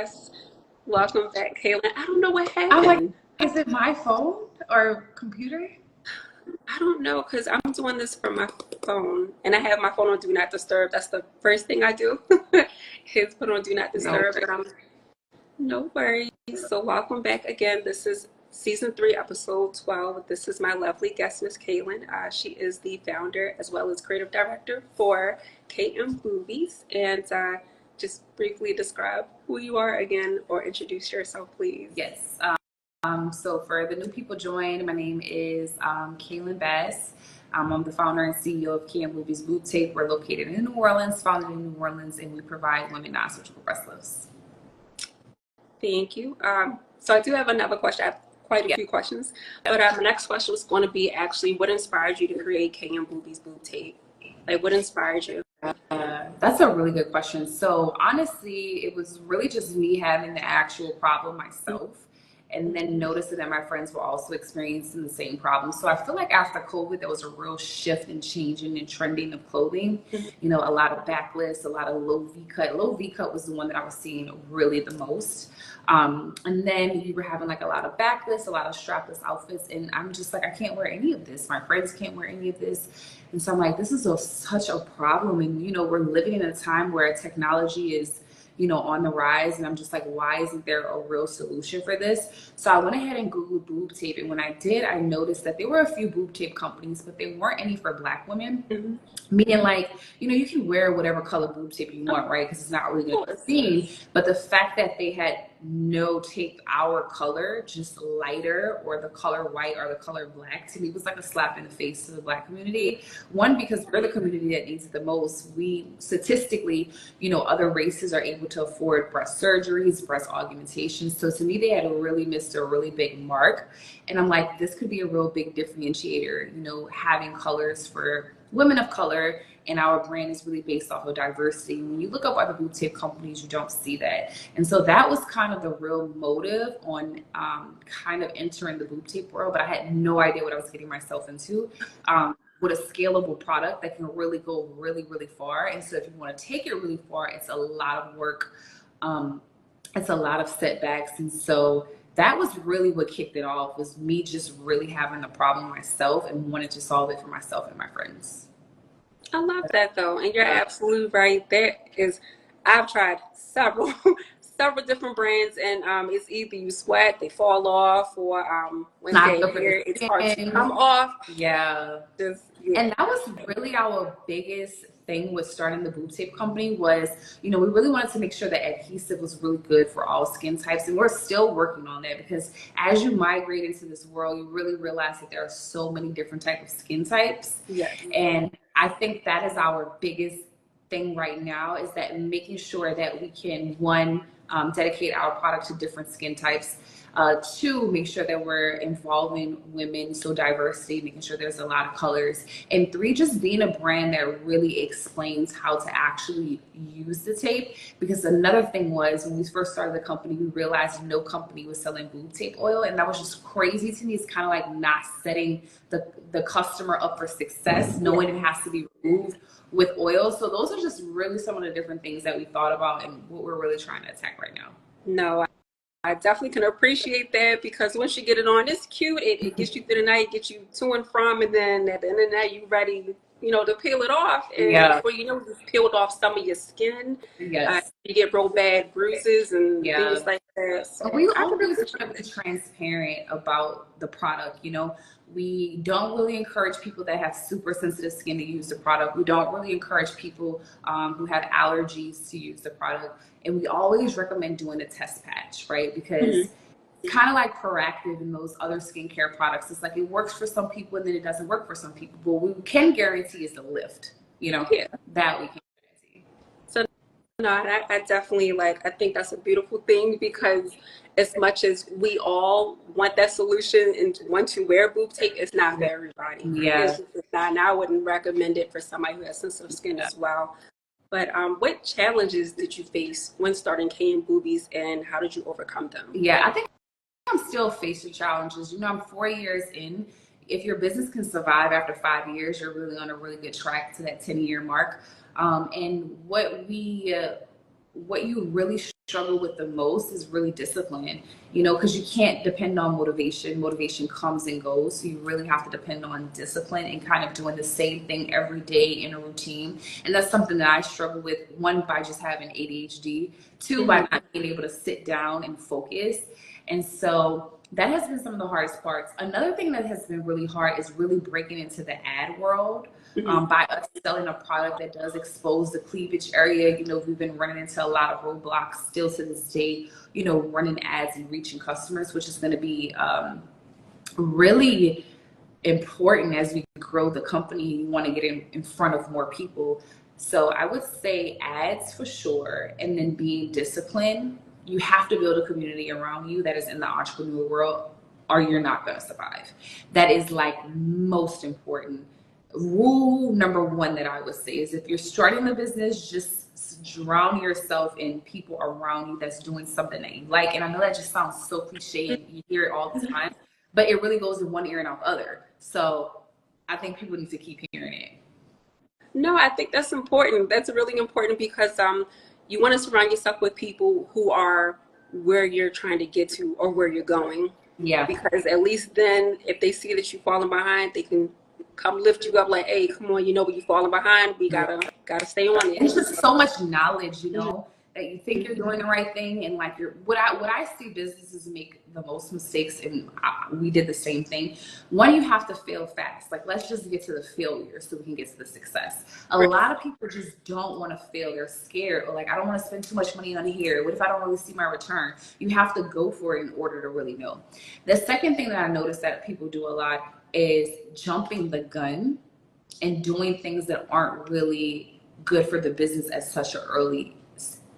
Bass. Welcome back, Kaelin. I don't know what I'm like, happened. is it my phone or computer? I don't know because I'm doing this from my phone and I have my phone on Do Not Disturb. That's the first thing I do is put on Do Not No. Disturb. But no worries. So welcome back again. This is season 3, episode 12. This is my lovely guest, Miss Kaelin. She is the founder as well as creative director for Kaelin Boobies. And just briefly describe who you are again or introduce yourself, please. Yes. So for the new people join, my name is Kaelin Bass. I'm the founder and CEO of Kaelin Boobies Boob Tape. We're located in New Orleans, founded in New Orleans, and we provide women non-surgical breast lifts. Thank you. So I do have another question. I have quite a few questions. But my next question was going to be actually what inspired you to create Kaelin Boobies Boob Tape? Like what inspired you? That's a really good question. So honestly, it was really just me having the actual problem myself. And then noticing that my friends were also experiencing the same problem. So I feel like after COVID, there was a real shift in changing and trending of clothing. You know, a lot of backless, a lot of low V cut. Low V cut was the one that I was seeing really the most. And then you were having like a lot of backless, a lot of strapless outfits. And I'm just like, I can't wear any of this. My friends can't wear any of this. And so I'm like, this is such a problem. And, you know, we're living in a time where technology is, you know, on the rise. And I'm just like, why isn't there a real solution for this? So I went ahead and Googled boob tape. And when I did, I noticed that there were a few boob tape companies, but there weren't any for Black women. Meaning like, you know, you can wear whatever color boob tape you want, right? Because it's not really going to be seen. But the fact that they had no tape our color, just lighter, or the color white or the color black, to me was like a slap in the face to the Black community. One, because we're the community that needs it the most. We statistically, you know, other races are able to afford breast surgeries, breast augmentations. So to me, they had really missed a really big mark. And I'm like, this could be a real big differentiator, you know, having colors for women of color, and our brand is really based off of diversity. When you look up other boob tape companies, you don't see that. And so that was kind of the real motive on kind of entering the boob tape world, but I had no idea what I was getting myself into. With a scalable product that can really go really, really far. And so if you want to take it really far, it's a lot of work. It's a lot of setbacks. And so that was really what kicked it off, was me just really having the problem myself and wanted to solve it for myself and my friends. I love that though. And you're absolutely right. I've tried several different brands, and it's either you sweat, they fall off, or when they're here, it's hard to come off. Yeah. And that was really our biggest thing with starting the boob tape company was, you know, we really wanted to make sure that adhesive was really good for all skin types. And we're still working on that, because as you migrate into this world, you really realize that there are so many different types of skin types. Yes. And I think that is our biggest thing right now, is that making sure that we can, one, dedicate our product to different skin types. 2, make sure that we're involving women, so diversity, making sure there's a lot of colors. And 3, just being a brand that really explains how to actually use the tape. Because another thing was, when we first started the company, we realized no company was selling boob tape oil. And that was just crazy to me. It's kind of like not setting the customer up for success, knowing it has to be removed with oil. So those are just really some of the different things that we thought about and what we're really trying to attack right now. No, I definitely can appreciate that, because once you get it on, it's cute. It gets you through the night, gets you to and from, and then at the end of the night, you're ready, you know, to peel it off. And before you know, you've peeled off some of your skin. Yes. You get real bad bruises and things like that. So we always try to be transparent about the product. You know, we don't really encourage people that have super sensitive skin to use the product. We don't really encourage people who have allergies to use the product. And we always recommend doing a test patch, right? Because it's kind of like Proactive and those other skincare products. It's like it works for some people and then it doesn't work for some people. But what we can guarantee is the lift, you know, that we can guarantee. So no, I definitely I think that's a beautiful thing, because as much as we all want that solution and want to wear boob tape, it's not for everybody. Yeah. It's not, and I wouldn't recommend it for somebody who has sensitive skin as well. But what challenges did you face when starting Kaelin Boobies, and how did you overcome them? Yeah, I think I'm still facing challenges. You know, I'm 4 years in. If your business can survive after 5 years, you're really on a really good track to that 10-year mark. And what you really struggle with the most is really discipline, you know, because you can't depend on motivation. Motivation comes and goes. So you really have to depend on discipline and kind of doing the same thing every day in a routine. And that's something that I struggle with, one, by just having ADHD, two, by not being able to sit down and focus. And so that has been some of the hardest parts. Another thing that has been really hard is really breaking into the ad world. By us selling a product that does expose the cleavage area. You know, we've been running into a lot of roadblocks still to this day, you know, running ads and reaching customers, which is going to be really important as we grow the company. You want to get in front of more people. So I would say ads for sure. And then being disciplined. You have to build a community around you that is in the entrepreneur world, or you're not going to survive. That is like most important. Rule number one that I would say is, if you're starting the business, just drown yourself in people around you that's doing something that you like. And I know that just sounds so cliche and you hear it all the time, but it really goes in one ear and out the other. So I think people need to keep hearing it. No, I think that's important. That's really important because you want to surround yourself with people who are where you're trying to get to or where you're going. Yeah. Because at least then, if they see that you're falling behind, they can come lift you up like, hey, come on, you know, you're falling behind. We gotta stay on it. It's just so much knowledge, you know, that you think you're doing the right thing, and like what I see businesses make the most mistakes, and we did the same thing. One, you have to fail fast. Like, let's just get to the failure so we can get to the success. A lot of people just don't want to fail. They're scared, or like, I don't want to spend too much money on here. What if I don't really see my return? You have to go for it in order to really know. The second thing that I noticed that people do a lot is jumping the gun and doing things that aren't really good for the business at such an early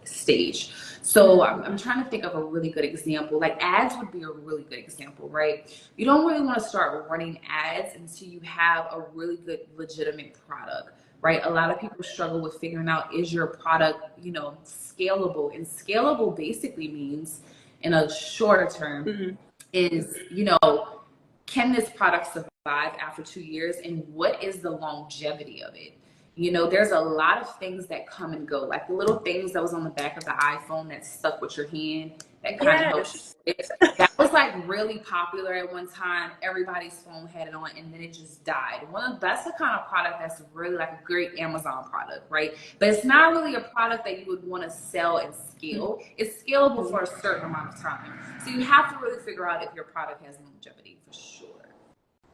stage. So I'm trying to think of a really good example. Like, ads would be a really good example, right? You don't really want to start running ads until you have a really good, legitimate product, right? A lot of people struggle with figuring out, is your product, you know, scalable? And scalable basically means, in a shorter term, is, you know, can this product survive after 2 years, and what is the longevity of it? You know, there's a lot of things that come and go, like the little things that was on the back of the iPhone that stuck with your hand, that kind of helps. That was like really popular at one time. Everybody's phone had it on, and then it just died. That's the kind of product that's really like a great Amazon product, right? But it's not really a product that you would want to sell and scale. It's scalable for a certain amount of time. So you have to really figure out if your product has longevity, for sure.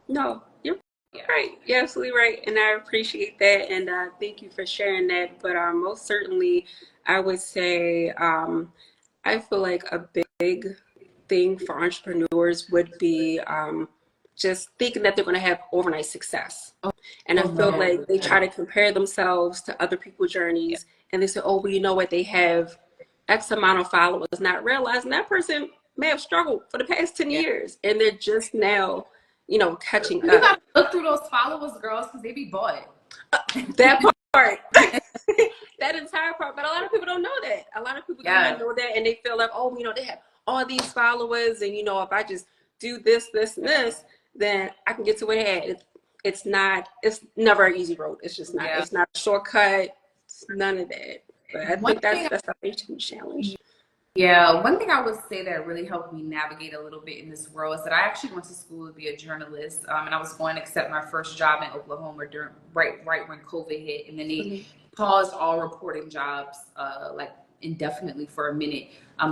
No, you're right. You're absolutely right. And I appreciate that. And thank you for sharing that. But most certainly, I would say I feel like a big thing for entrepreneurs would be just thinking that they're going to have overnight success. And I feel like they try to compare themselves to other people's journeys. And they say, oh, well, you know what? They have X amount of followers, not realizing that person may have struggled for the past 10 years. And they're just now, you know, catching up. You gotta look through those followers, girls, because they be bought. That part. That entire part. But a lot of people don't know that. A lot of people do not know that, and they feel like, oh, you know, they have all these followers, and you know, if I just do this, this, and this, then I can get to where they at. It's never an easy road. It's just not. It's not a shortcut. It's none of that. But I think that's a big challenge. Yeah, one thing I would say that really helped me navigate a little bit in this world is that I actually went to school to be a journalist, and I was going to accept my first job in Oklahoma during right when COVID hit, and then they paused all reporting jobs like indefinitely for a minute.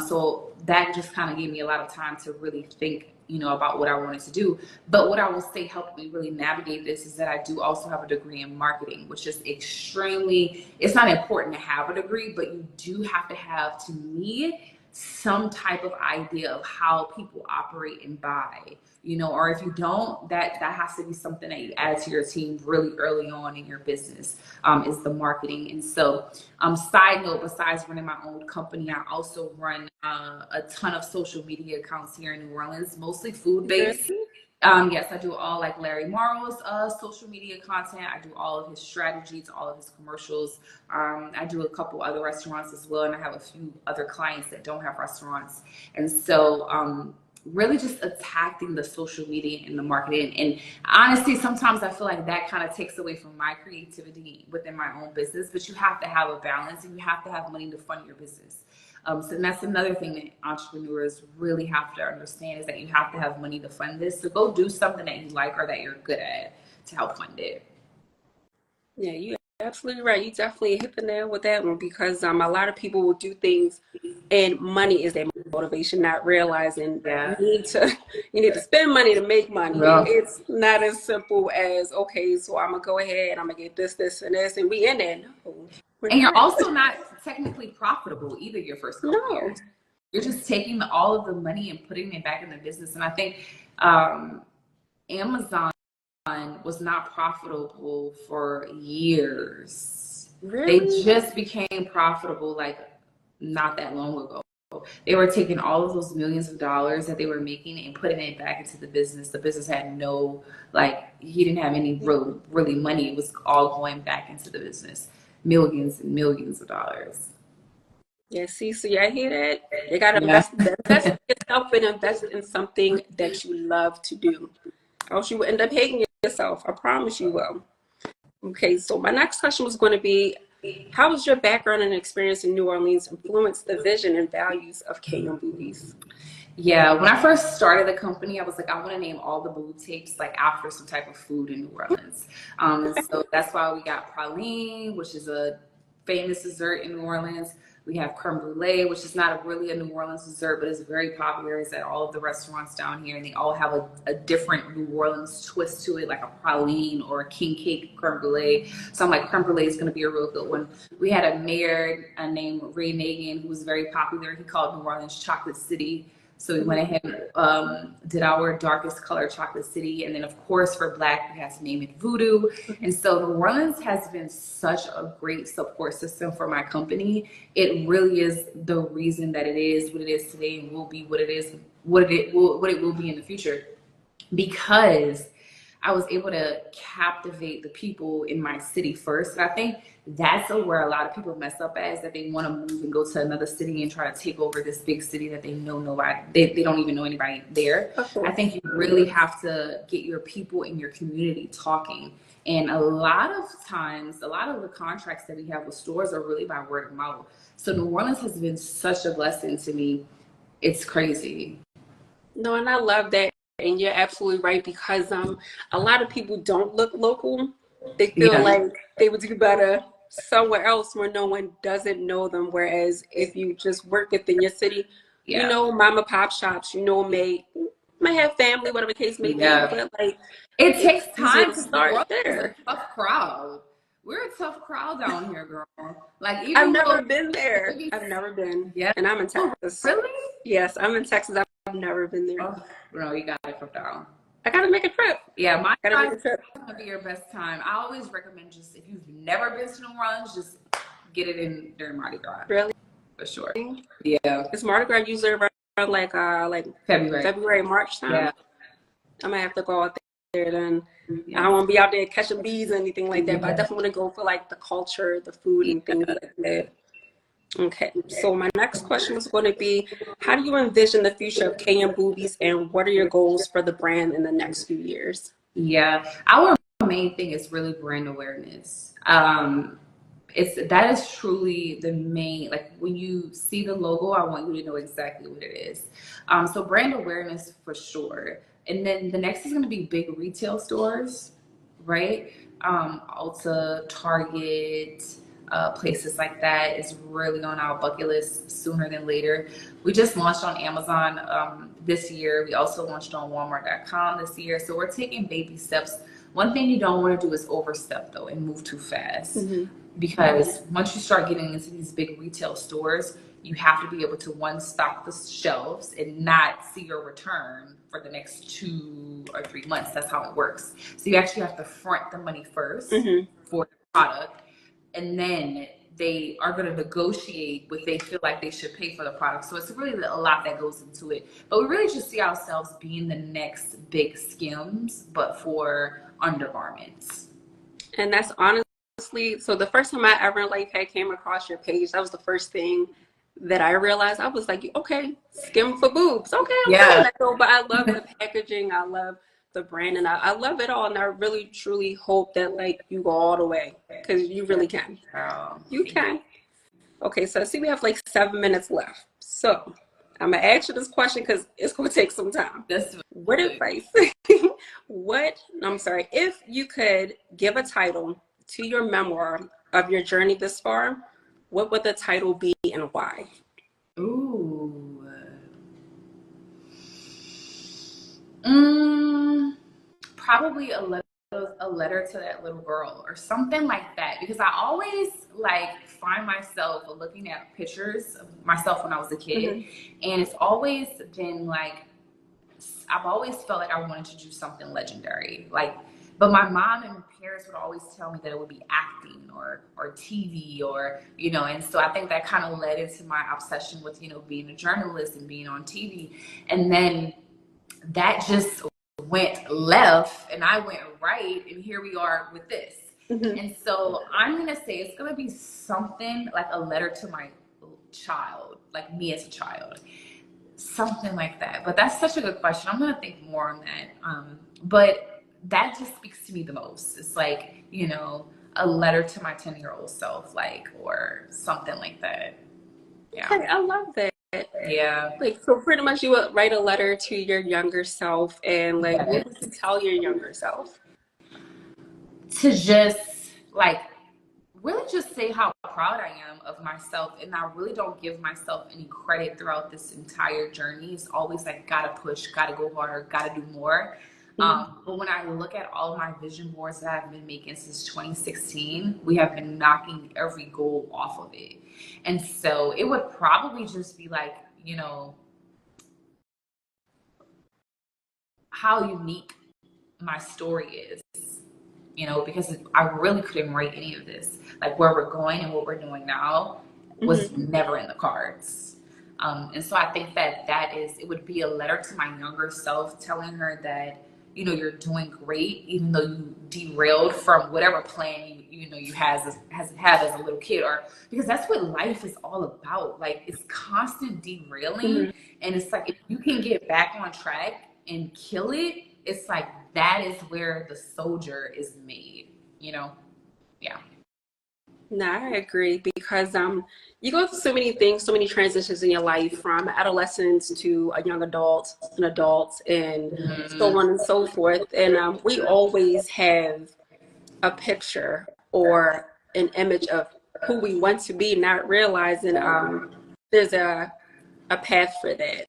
So that just kind of gave me a lot of time to really think, you know, about what I wanted to do. But what I will say helped me really navigate this is that I do also have a degree in marketing, which is it's not important to have a degree, but you do have to have, to me, some type of idea of how people operate and buy, you know, or if you don't, that has to be something that you add to your team really early on in your business, is the marketing. And so, side note, besides running my own company, I also run a ton of social media accounts here in New Orleans, mostly food-based. Yes, I do all like Larry Morrow's social media content. I do all of his strategies, all of his commercials. I do a couple other restaurants as well, and I have a few other clients that don't have restaurants. And so really just attacking the social media and the marketing. And honestly, sometimes I feel like that kind of takes away from my creativity within my own business, but you have to have a balance, and you have to have money to fund your business. So that's another thing that entrepreneurs really have to understand, is that you have to have money to fund this. So go do something that you like or that you're good at to help fund it. Yeah, you absolutely right. You definitely hit the nail with that one because a lot of people will do things and money is their motivation, not realizing Yeah. you need to spend money to make money. Well, It's not as simple as, okay, so I'm gonna go ahead, I'm gonna get this, and this, and we in there. No, we're and you're not. also not technically profitable either your first couple No. years. You're just taking all of the money and putting it back in the business. And I think Amazon was not profitable for years. They Really? just became profitable like not that long ago. They were taking all of those millions of dollars that they were making and putting it back into the business. The business had no, like, he didn't have any really money. It was all going back into the business. Millions and millions of dollars. Yeah, see, so y'all hear that? You gotta Yeah. invest in yourself and invest in something that you love to do. Or else you will end up hating yourself. I promise you will. Okay, so my next question was going to be, how has your background and experience in New Orleans influenced the vision and values of KM Boobies? Yeah, when I first started the company, I was like, I want to name all the boob tapes like after some type of food in New Orleans. And so that's why we got praline, which is a famous dessert in New Orleans. We have creme brulee, which is not really a New Orleans dessert, but it's very popular. It's at all of the restaurants down here, and they all have a different New Orleans twist to it, like a praline or a king cake creme brulee. So I'm like, creme brulee is going to be a real good one. We had a mayor named Ray Nagin, who was very popular. He called New Orleans Chocolate City. So we went ahead and did our darkest color, Chocolate City. And then, of course, for Black, we had to name it Voodoo. And so New Orleans has been such a great support system for my company. It really is the reason that it is what it is today and will be what it is, what it will be in the future. Because I was able to captivate the people in my city first. And I think that's where a lot of people mess up at, is that they want to move and go to another city and try to take over this big city that they know nobody, they don't even know anybody there. I think you really have to get your people in your community talking. And a lot of times, a lot of the contracts that we have with stores are really by word of mouth. So New Orleans has been such a blessing to me. It's crazy. No, and I love that. And you're absolutely right because a lot of people don't look local. They feel Yeah. like they would do better somewhere else where no one doesn't know them. Whereas if you just work within your city, you Yeah. know, mom and pop shops, you know, may have family, whatever the case may be, Yeah. but like It it's takes easier time to because New start Orleans is a there. tough crowd. We're a tough crowd down here, girl. Like, I've even though never been there. maybe, I've never been. yeah. And I'm in Oh, Texas. really? Yes, I'm in Texas. I've never been there. Oh, no, you got it from down. I gotta make a trip. Yeah, my Gotta make advice a trip. is gonna be your best time. I always recommend, just if you've never been to New Orleans, just get it in during Mardi Gras. Really? For sure. Yeah. It's Mardi Gras usually around like February, March time. Yeah. I might have to go out there then. I Yeah. don't want to be out there catching bees or anything like that, but I definitely want to go for like the culture, the food, and things like that. Okay, so my next question was going to be, how do you envision the future of KM Boobies and what are your goals for the brand in the next few years? Yeah. Our main thing is really brand awareness. That is truly the main, like, when you see the logo, I want you to know exactly what it is. So brand awareness for sure. And then the next is going to be big retail stores, right? Ulta, Target, places like that is really on our bucket list sooner than later. We just launched on Amazon this year. We also launched on Walmart.com this year. So we're taking baby steps. One thing you don't want to do is overstep, though, and move too fast. Mm-hmm. Because once you start getting into these big retail stores, you have to be able to, one, stock the shelves and not see your return for the next 2 or 3 months. That's how it works. So you actually have to front the money first for the product, and then they are going to negotiate what they feel like they should pay for the product. So it's really a lot that goes into it. But we really just see ourselves being the next big Skims, but for undergarments. And that's honestly, so the first time I ever came across your page, that was the first thing that I realized. I was like, okay, skim for boobs. Okay, I'm Yeah. fine. But I love the packaging. I love the brand, and I love it all. And I really, truly hope that you go all the way because you really can. You can. Okay, so I see we have like 7 minutes left. So I'm gonna ask you this question because it's gonna take some time. That's What advice? I'm sorry, if you could give a title to your memoir of your journey this far, what would the title be and why? Ooh. Mm, probably a letter to that little girl or something like that, because I always like find myself looking at pictures of myself when I was a kid, and it's always been like I've always felt like I wanted to do something legendary, like, but my mom and parents would always tell me that it would be acting or TV, or and so I think that kind of led into my obsession with being a journalist and being on TV, and then that just went left and I went right, and here we are with this. And so I'm gonna say it's gonna be something like a letter to my child, like me as a child, something like that. But that's such a good question. I'm gonna think more on that. But that just speaks to me the most. It's like a letter to my 10-year-old self, like, or something like that. Yeah. Okay, I love that. Yeah. Like, so pretty much you would write a letter to your younger self, and like, what would you tell your younger self? To just like really just say how proud I am of myself, and I really don't give myself any credit throughout this entire journey. It's always like, gotta push, gotta go harder, gotta do more. But when I look at all my vision boards that I've been making since 2016, we have been knocking every goal off of it. And so it would probably just be like, how unique my story is, because I really couldn't write any of this. Like, where we're going and what we're doing now was never in the cards. And so I think that it would be a letter to my younger self, telling her that, you're doing great, even though you derailed from whatever plan you had as a little kid, or because that's what life is all about. Like, it's constant derailing. And it's like, if you can get back on track and kill it, it's like, that is where the soldier is made, Yeah. No, I agree because you go through so many things, so many transitions in your life, from adolescence to a young adult, an adult, and so on and so forth. And we always have a picture or an image of who we want to be, not realizing there's a path for that.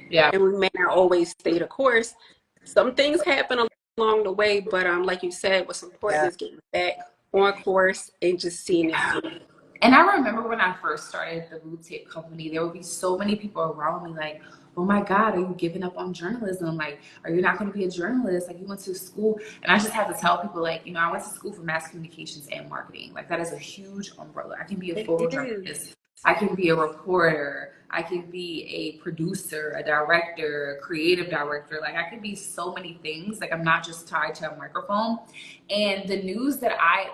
Yeah. And we may not always stay the course. Some things happen along the way, but like you said, what's important is getting back on course and just seeing it through. And I remember when I first started the boutique company, there would be so many people around me like, oh my God, are you giving up on journalism? Like, are you not going to be a journalist? Like, you went to school. And I just had to tell people, like, I went to school for mass communications and marketing. Like, that is a huge umbrella. I can be a photojournalist. I can be a reporter. I can be a producer, a director, a creative director. Like, I can be so many things. Like, I'm not just tied to a microphone. And the news that I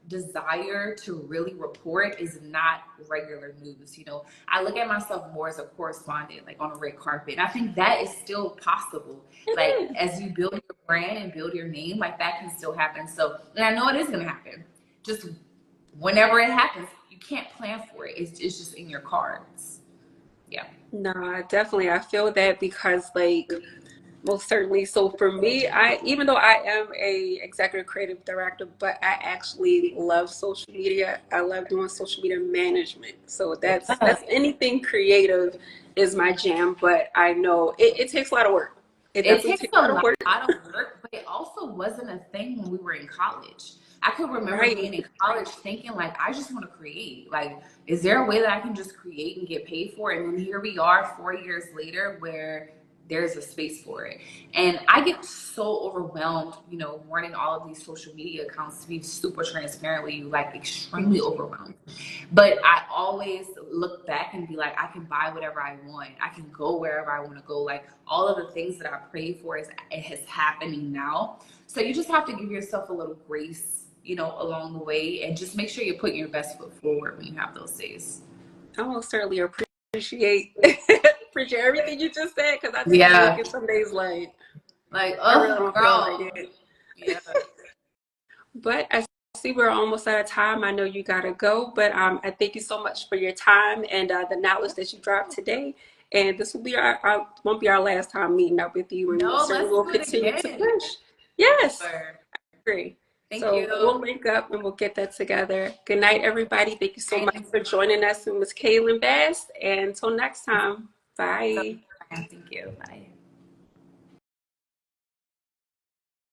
desire to really report is not regular news. I look at myself more as a correspondent, like on a red carpet. And I think that is still possible. Like, as you build your brand and build your name, like, that can still happen. So, and I know it is going to happen. Just whenever it happens, you can't plan for it. It's just in your cards. Yeah. No, definitely. I feel that because, like, most certainly. So for me, even though I am a executive creative director, but I actually love social media. I love doing social media management. So that's anything creative is my jam. But I know it takes a lot of work. It takes a lot of work, but it also wasn't a thing when we were in college. I could remember being in college thinking, like, I just want to create. Like, is there a way that I can just create and get paid for it? And then here we are 4 years later, where there's a space for it. And I get so overwhelmed, running all of these social media accounts, to be super transparent with you, like, extremely overwhelmed. But I always look back and be like, I can buy whatever I want. I can go wherever I want to go. Like, all of the things that I prayed for is happening now. So you just have to give yourself a little grace, along the way, and just make sure you're putting your best foot forward when you have those days. I most certainly appreciate everything you just said, because I take a look at some days like, oh, I really don't girl. feel like it. Yeah. But I see we're almost out of time. I know you gotta go, but I thank you so much for your time and the knowledge that you dropped today. And this will be our won't be our last time meeting up with you, and No, certainly let's we'll do it continue to again. push. Yes, Sure. agree. Thank So you. we'll link up and we'll get that together. Good night, everybody. Thank you so much for joining us. It was Kaelin Bass. And until next time, bye. Thank you. Bye.